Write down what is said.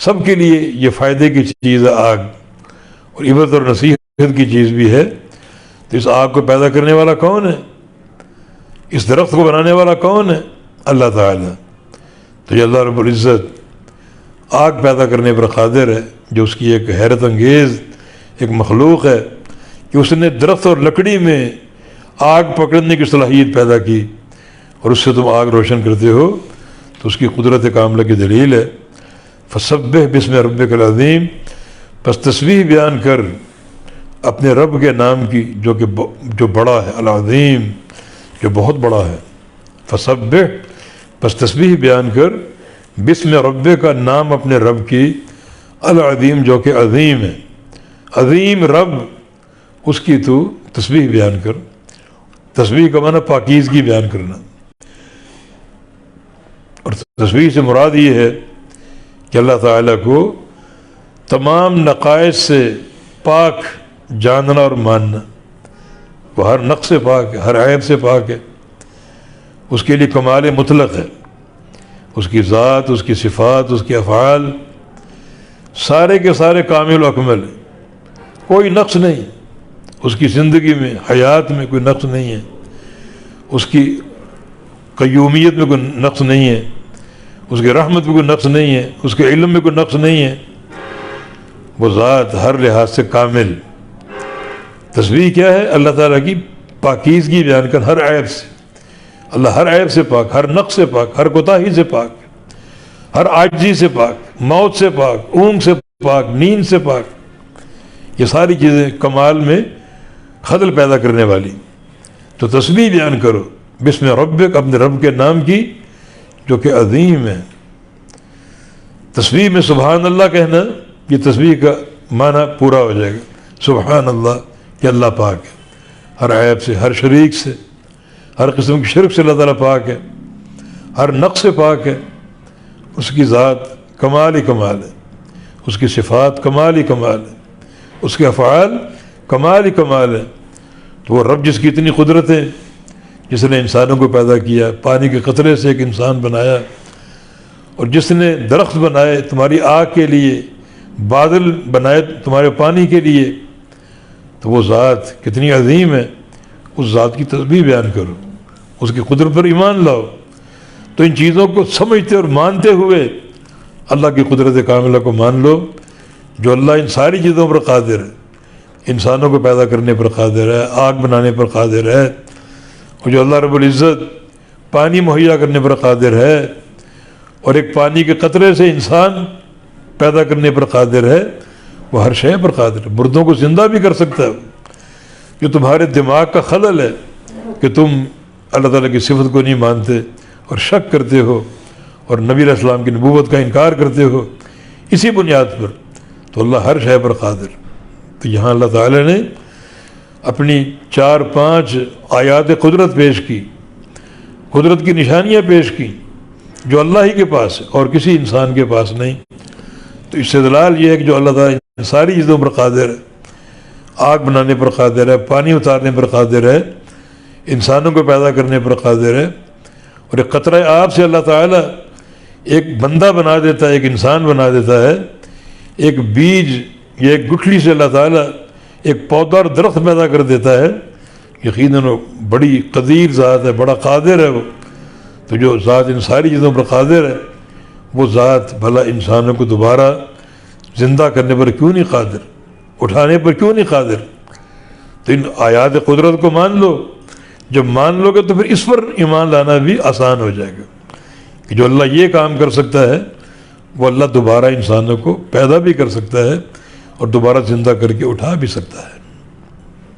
سب کے لیے یہ فائدے کی چیز ہے آگ، اور عبرت اور نصیحت کی چیز بھی ہے۔ تو اس آگ کو پیدا کرنے والا کون ہے؟ اس درخت کو بنانے والا کون ہے؟ اللہ تعالیٰ۔ تو یہ اللہ رب العزت آگ پیدا کرنے پر قادر ہے، جو اس کی ایک حیرت انگیز ایک مخلوق ہے کہ اس نے درخت اور لکڑی میں آگ پکڑنے کی صلاحیت پیدا کی، اور اس سے تم آگ روشن کرتے ہو، تو اس کی قدرت کاملہ کی دلیل ہے۔ فسبح باسم ربک العظیم، پس تسبیح بیان کر اپنے رب کے نام کی جو بڑا ہے، العظیم جو بہت بڑا ہے۔ فسبح، پس تسبیح بیان کر باسم ربک کا نام اپنے رب کی، العظیم جو کہ عظیم ہے، عظیم رب، اس کی تو تسبیح بیان کر۔ تسبیح کا معنی پاکیزگی بیان کرنا، اور تسبیح سے مراد یہ ہے کہ اللہ تعالیٰ کو تمام نقائص سے پاک جاننا اور ماننا۔ وہ ہر نقص سے پاک ہے، ہر عیب سے پاک ہے، اس کے لیے کمال مطلق ہے۔ اس کی ذات، اس کی صفات، اس کے افعال سارے کے سارے کامل و اکمل ہیں، کوئی نقص نہیں۔ اس کی زندگی میں، حیات میں کوئی نقص نہیں ہے، اس کی قیومیت میں کوئی نقص نہیں ہے، اس کی رحمت میں کوئی نقص نہیں ہے، اس کے علم میں کوئی نقص نہیں ہے۔ وہ ذات ہر لحاظ سے کامل۔ تسبیح کیا ہے؟ اللہ تعالیٰ کی پاکیزگی بیان کر ہر عیب سے۔ اللہ ہر عیب سے پاک، ہر نقص سے پاک، ہر کوتاہی سے پاک، ہر عاجزی سے پاک، موت سے پاک، اونگ سے پاک، نیند سے پاک۔ یہ ساری چیزیں کمال میں خلل پیدا کرنے والی۔ تو تسبیح بیان کرو بسم ربک، اپنے رب کے نام کی جو کہ عظیم ہے۔ تسبیح میں سبحان اللہ کہنا، یہ تسبیح کا معنی پورا ہو جائے گا۔ سبحان اللہ کہ اللہ پاک ہے، ہر عیب سے، ہر شریک سے، ہر قسم کی شرک سے اللہ تعالیٰ پاک ہے، ہر نقص سے پاک ہے۔ اس کی ذات کمال ہی کمال ہے، اس کی صفات کمال ہی کمال ہے، اس کے افعال کمال ہی کمال ہے۔ تو وہ رب جس کی اتنی قدرت ہے، جس نے انسانوں کو پیدا کیا، پانی کے قطرے سے ایک انسان بنایا، اور جس نے درخت بنائے تمہاری آگ کے لیے، بادل بنائے تمہارے پانی کے لیے، تو وہ ذات کتنی عظیم ہے۔ اس ذات کی تسبیح بیان کرو، اس کی قدرت پر ایمان لاؤ۔ تو ان چیزوں کو سمجھتے اور مانتے ہوئے اللہ کی قدرت کاملہ کو مان لو، جو اللہ ان ساری چیزوں پر قادر ہے، انسانوں کو پیدا کرنے پر قادر ہے، آگ بنانے پر قادر ہے، اور جو اللہ رب العزت پانی مہیا کرنے پر قادر ہے، اور ایک پانی کے قطرے سے انسان پیدا کرنے پر قادر ہے، وہ ہر شے پر قادر ہے۔ مردوں کو زندہ بھی کر سکتا ہے۔ جو تمہارے دماغ کا خلل ہے کہ تم اللہ تعالیٰ کی صفت کو نہیں مانتے اور شک کرتے ہو، اور نبی علیہ السلام کی نبوت کا انکار کرتے ہو، اسی بنیاد پر تو اللہ ہر شے پر قادر۔ تو یہاں اللہ تعالیٰ نے اپنی 4-5 آیات قدرت پیش کی، قدرت کی نشانیاں پیش کی، جو اللہ ہی کے پاس ہے اور کسی انسان کے پاس نہیں۔ تو اس سے دلال یہ ہے کہ جو اللہ تعالیٰ ان ساری چیزوں پر قادر ہے، آگ بنانے پر قادر ہے، پانی اتارنے پر قادر ہے، انسانوں کو پیدا کرنے پر قادر ہے، اور ایک قطرہ آب سے اللہ تعالیٰ ایک بندہ بنا دیتا ہے، ایک انسان بنا دیتا ہے، ایک بیج یا ایک گٹھلی سے اللہ تعالیٰ ایک پودا اور درخت پیدا کر دیتا ہے۔ یقیناً وہ بڑی قدیر ذات ہے، بڑا قادر ہے وہ۔ تو جو ذات ان ساری چیزوں پر قادر ہے، وہ ذات بھلا انسانوں کو دوبارہ زندہ کرنے پر کیوں نہیں قادر، اٹھانے پر کیوں نہیں قادر؟ تو ان آیات قدرت کو مان لو۔ جب مان لو گے تو پھر اس پر ایمان لانا بھی آسان ہو جائے گا کہ جو اللہ یہ کام کر سکتا ہے، وہ اللہ دوبارہ انسانوں کو پیدا بھی کر سکتا ہے اور دوبارہ زندہ کر کے اٹھا بھی سکتا ہے۔